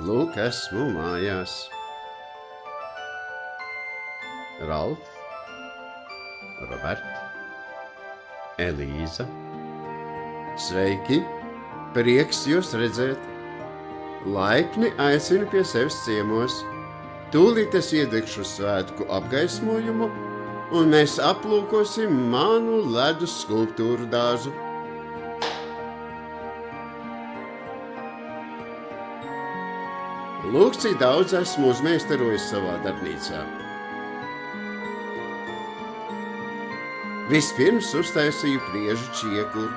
Lūk, esmu mājās. Ralf, Roberta, Elīza. Sveiki! Prieks jūs redzēt! Laipni aicinu pie sevis ciemos. Tūlīt es iedegšu svētku apgaismojumu, un mēs aplūkosim manu ledus skulptūru dārzu. Lūk, cik daudz esmu uzmeistarojis savā darbnīcā. Vispirms uztaisīju priežu čiekuru,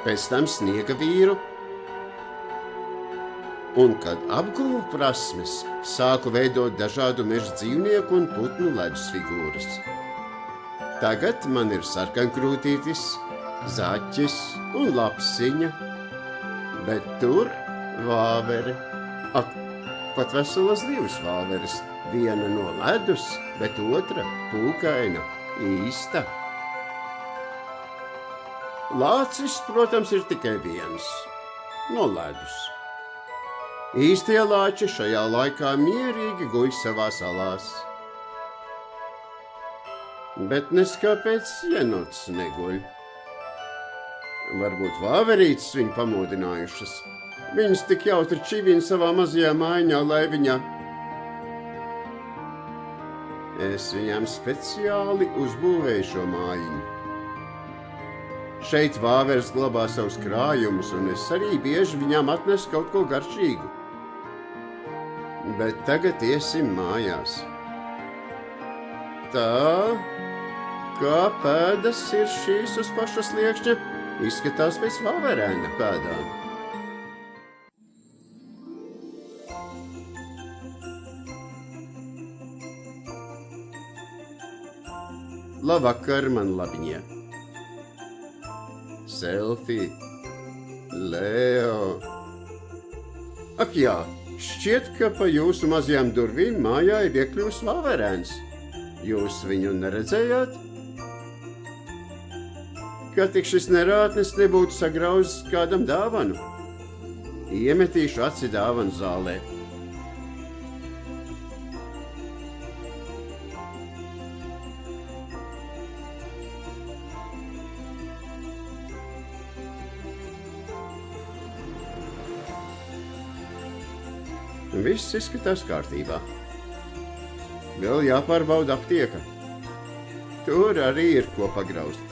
pēc tam sniega vīru, un, kad apguvu prasmes, sāku veidot dažādu meža dzīvnieku un putnu ledus figūras. Tagad man ir sarkankrūtītis, zaķis un lapsiņa, bet tur vāvere. Ak, pat veselas divas vāveres. Viena no ledus, bet otra pūkaina, īsta. Lācis, protams, ir tikai viens no ledus. Īstie lāči šajā laikā mierīgi guļ savā salās. Bet nes kāpēc jenots neguļ. Varbūt vāverītes viņu pamodinājušas. Viņas tik jautri čivina savā mazajā mājiņā laiviņā. Es viņām speciāli uzbūvēju šo mājiņu. Šeit vāveres glabā savus krājumus, un es arī bieži viņām atnesu kaut ko garšīgu. Bet tagad iesim mājās. Tā, kā pēdas ir šīs uz paša sliekšņa, izskatās pēc vāverēna pēdām. Labvakar, man labiņie. Selfie. Leo. Ak jā, šķiet, ka pa jūsu mazajām durvīm mājā ir iekļūs vāverēns. Jūs viņu neredzējāt? Ka tik šis nerātnis nebūtu sagrauzis kādam dāvanu. Iemetīšu aci dāvanu zālē. Viss izskatās kārtībā. Vēl jāpārbauda aptieka. Tur arī ir ko pagrauzt.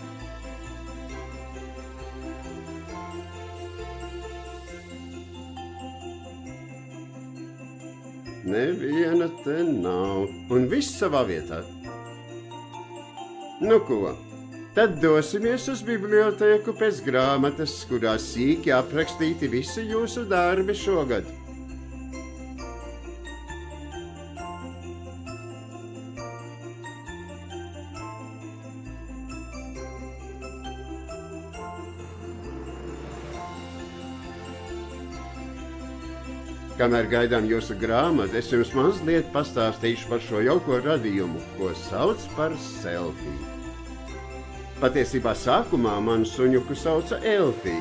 Neviena te nav. Un viss savā vietā. Nu ko, tad dosimies uz bibliotēku pēc grāmatas, kurā sīki aprakstīti visi jūsu darbi šogad. Kamēr gaidām jūsu grāmatu, es jums mazliet pastāstīšu par šo jauko radījumu, ko sauc par selfie. Patiesībā sākumā manu suņuku sauca Elfija,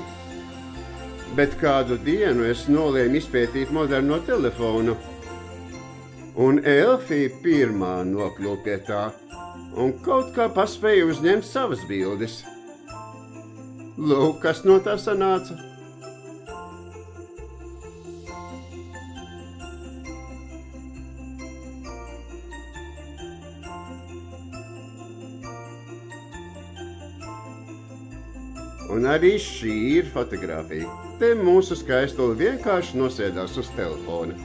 bet kādu dienu es nolēmu izpētīt moderno telefonu, un Elfija pirmā nokļuva pie tā, un kaut kā paspēja uzņemt savas bildes. Lūk, kas no tā sanāca. Un arī šī ir fotogrāfija. Te mūsu skaistuli vienkārši nosēdās uz telefona.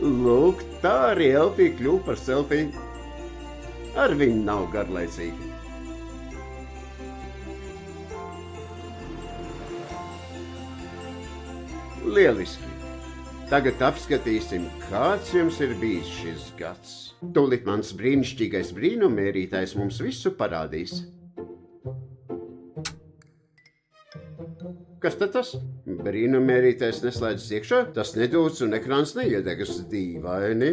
Lūk, tā arī Elfija kļuva par selfiju. Ar viņu nav garlaicīgi. Lieliski! Tagad apskatīsim, kāds jums ir bijis šis gads. Tūlīt mans brīnišķīgais brīnummērītājs mums visu parādīs. Kas tad tas? Brīnummērītājs neslēdzas iekšā, tas nedūc un ekrāns neiedegas dīvaini.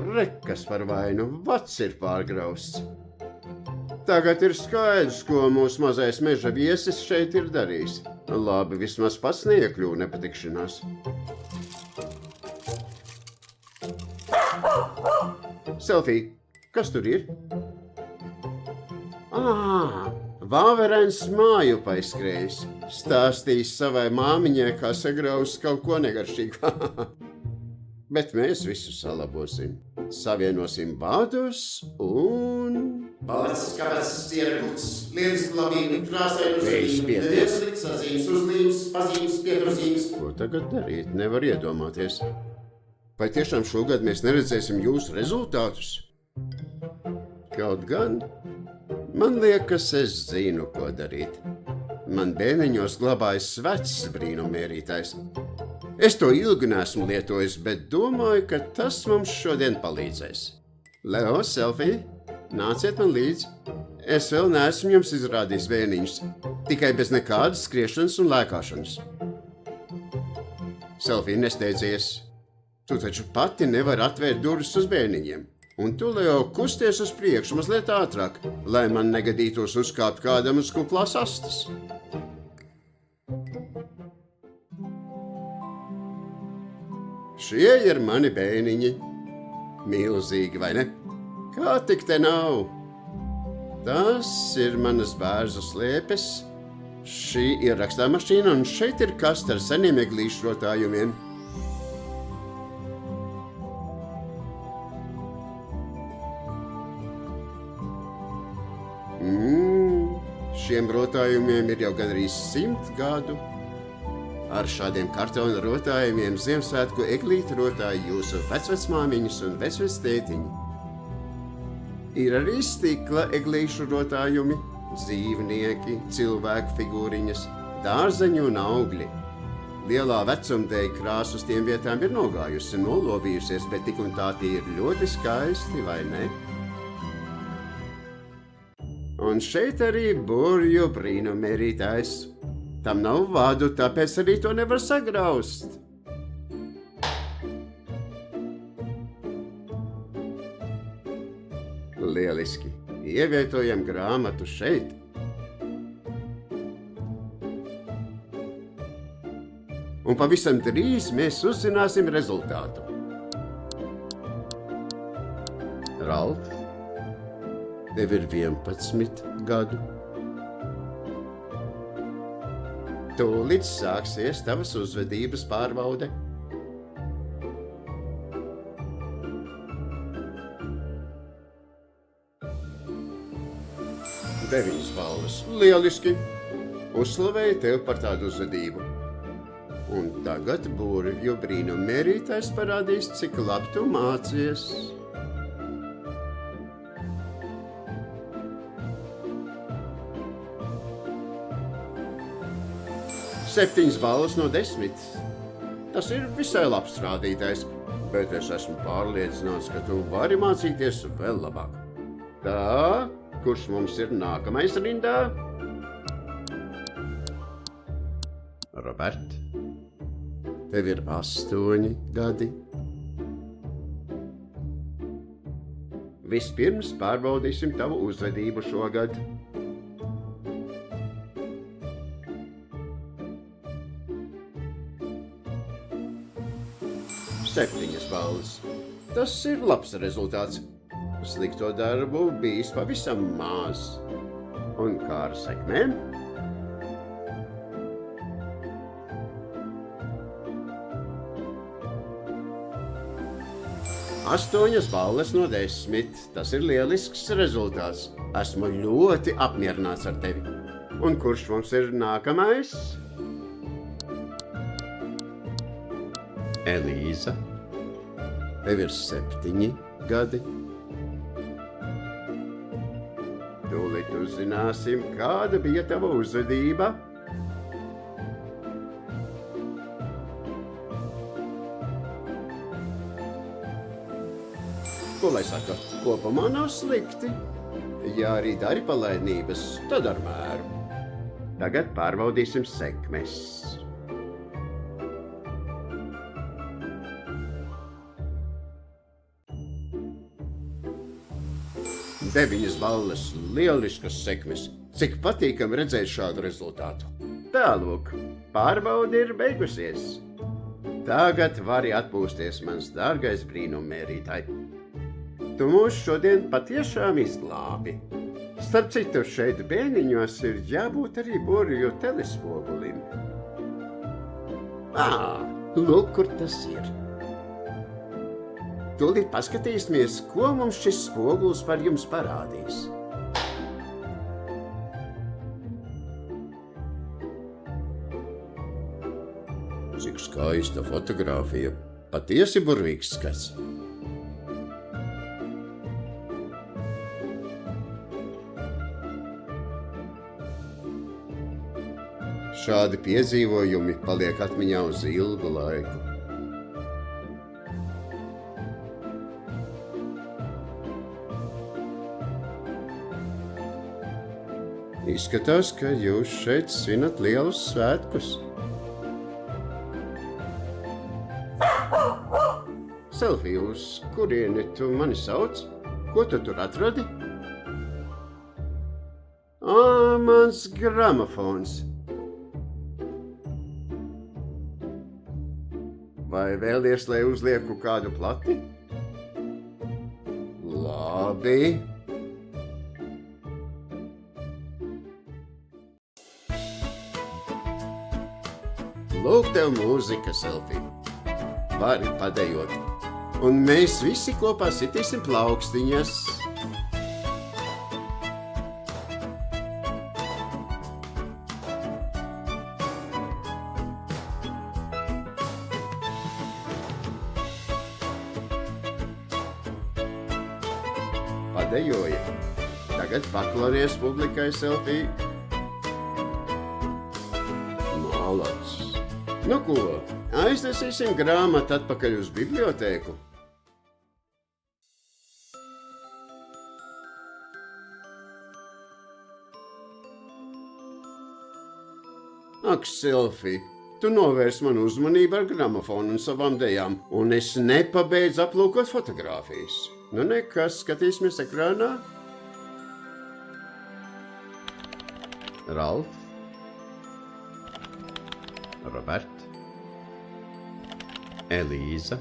Re, kas par vainu, vats ir pārgrausts. Tagad ir skaidrs, ko mūsu mazais meža viesis šeit ir darījis. Labi, vismaz pats neiekļuva nepatikšanās. Selfija, kas tur ir? Vāverēns māju paizskrējis. Stāstījis savai māmiņai, kā sagraus kaut ko negaršīgu. Bet mēs visu salabosim. Savienosim vārdus un... Palicis kāds cierkuts, lietas labīgi, krāsainas Neizspieties. sazīmes uzlīmes, pazīmes, pieturzīmes. Ko tagad darīt? Nevar iedomāties. Vai tiešām šogad mēs neredzēsim jūsu rezultātus? Kaut gan, man liekas, es zinu, ko darīt. Man bērniņos glabājas vecs brīnummērītājs. Es to ilgi neesmu lietojis, bet domāju, ka tas mums šodien palīdzēs. Leo, Selfija, nāciet man līdzi. Es vēl neesmu jums izrādījis bērniņus, tikai bez nekādas skriešanas un lēkāšanas. Selfija, nesteidzies. Tu taču pati nevar atvērt durvis uz bērniņiem. Un tu, Leo, kusties uz priekšu mazliet ātrāk, lai man negadītos uzkāpt kādam uz kuplās astes. Šie ir mani bērniņi. Milzīgi, vai ne? Kā tik te nav? Tas ir manas bērzu slēpes. Šī ir rakstāmašīna, un šeit ir kaste ar seniem eglīšu rotājumiem. Šiem rotājumiem ir jau gandrīz 100 gadu. Ar šādiem kartona rotājumiem Ziemassvētku eglīti rotāja jūsu vecvecmāmiņas un vecvectētiņi. Ir arī stikla eglīšu rotājumi, dzīvnieki, cilvēku figūriņas, dārzeņi un augļi. Lielā vecumdēļ krāsa uz tiem vietām ir nogājusi, nolobījusies, bet tik un tā tie ir ļoti skaisti, vai ne? Un šeit arī burju brīnummērītājs. Tam nav vādu, tāpēc arī to nevar sagraust. Lieliski! Ievietojam grāmatu šeit. Un pavisam drīz mēs uzzināsim rezultātu. Ralf, tev ir 11 gadu. Tūlīt sāksies tavas uzvedības pārbaude. Deviņas balvas. Lieliski! Uzslavēju tevi par tādu uzvedību. Un tagad burvju brīnummērītājs parādīs, cik labi tu mācies. Septiņas balvas no 10. Tas ir visai labs rādītājs, bet es esmu pārliecināts, ka tu vari mācīties vēl labāk. Tā, kurš mums ir nākamais rindā? Robert, tev ir 8 gadi. Vispirms pārbaudīsim tavu uzvedību šogad. Septiņas balvas. Tas ir labs rezultāts. Slikto darbu bijis pavisam maz. Un kā ar sekmēm? Astoņas balvas no 10. Tas ir lielisks rezultāts. Esmu ļoti apmierināts ar tevi. Un kurš mums ir nākamais? Elīza, tev ir 7 gadi. Tūlīt uzzināsim, kāda bija tava uzvedība. Ko lai saka, kopumā nav slikti. Ja arī dari palaidnības, tad ar mēru. Tagad pārbaudīsim sekmes. 9 balles, lieliskas sekmes. Cik patīkam redzēt šādu rezultātu. Tālūk, pārbaude ir beigusies. Tagad vari atpūsties, mans dārgais brīnummērītāj. Tu mūs šodien patiešām izglābi. Starp citu, šeit bēniņos ir jābūt arī burvju telespogulim. Lūk, kur tas ir. Tūlīt paskatīsimies, ko mums šis spoguls par jums parādīs. Cik skaista fotogrāfija. Patiesi burvīgs skats. Šādi piedzīvojumi paliek atmiņā uz ilgu laiku. Izskatās, ka jūs šeit svinat lielus svētkus. Selfī, uz kurieni tu mani sauc? Ko tu tur atradi? Mans gramofons. Vai vēlies, lai uzlieku kādu plati? Labi. Lūk tev mūzika, Selfī. Vari padejot. Un mēs visi kopā sitīsim plaukstiņas. Padejoja. Tagad paklonies publikai, Selfī. Malacis. Nu ko, aiznesīsim grāmatu atpakaļ uz bibliotēku. Ak, Selfī, tu novērs manu uzmanību ar gramofonu un savām dejām, un es nepabeidzu aplūkot fotogrāfijas. Nu nekas, skatīsimies ekrānā. Ralf, Robert, Elīza.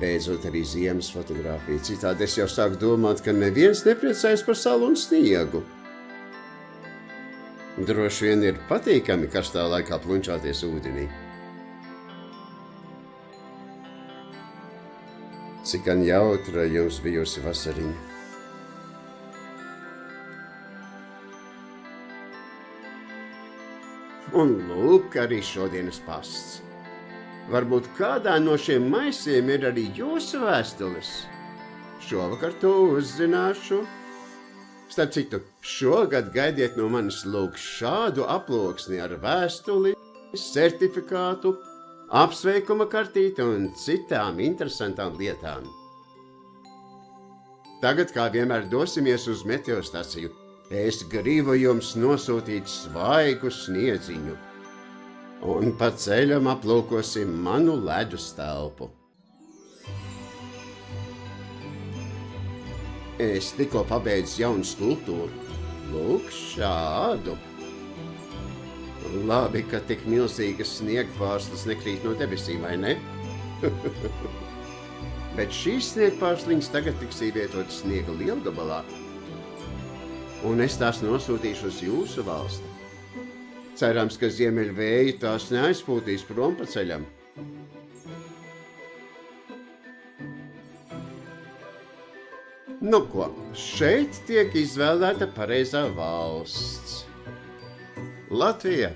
Beidzot arī ziemas fotogrāfija. Citādi es jau sāku domāt, ka neviens nepriecājas par salu un sniegu. Droši vien ir patīkami karstā laikā plunčāties ūdenī. Cik gan jautra jums bijusi vasariņa. Un lūk, arī šodienas pasts. Varbūt kādā no šiem maisiem ir arī jūsu vēstules. Šovakar to uzzināšu. Starp citu, šogad gaidiet no manis lūk šādu aploksni ar vēstuli, certifikātu, apsveikuma kartīti un citām interesantām lietām. Tagad, kā vienmēr, dosimies uz meteostaciju. Es gribu jums nosūtīt svaigu sniedziņu. Un pa ceļam aplūkosim manu ledus telpu. Es tikko pabeidzu jaunu skulptūru. Lūk, šādu. Labi, ka tik milzīgas sniegpārslas nekrīt no debesīm, vai ne? Bet šīs sniegpārsliņas tagad tiks ievietotas sniega lielgabalā. Un es tās nosūtīšu uz jūsu valsti. Cerams, ka ziemeļvēji tās neaizpūtīs prom pa ceļam. Nu ko, šeit tiek izvēlēta pareizā valsts. Latvija.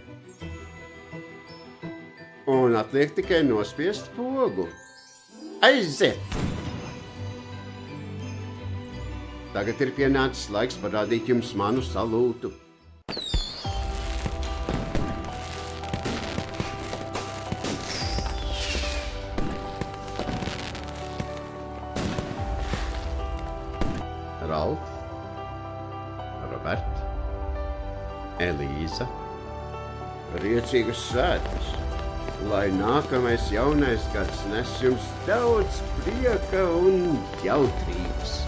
Un atliek tikai nospiest pogu. Aiziet! Tagad ir pienācis laiks parādīt jums manu salūtu. Ralf, Robert, Elīza. Priecīgas svētkus! lai nākamais jaunais gads nes jums daudz prieka un jautrības.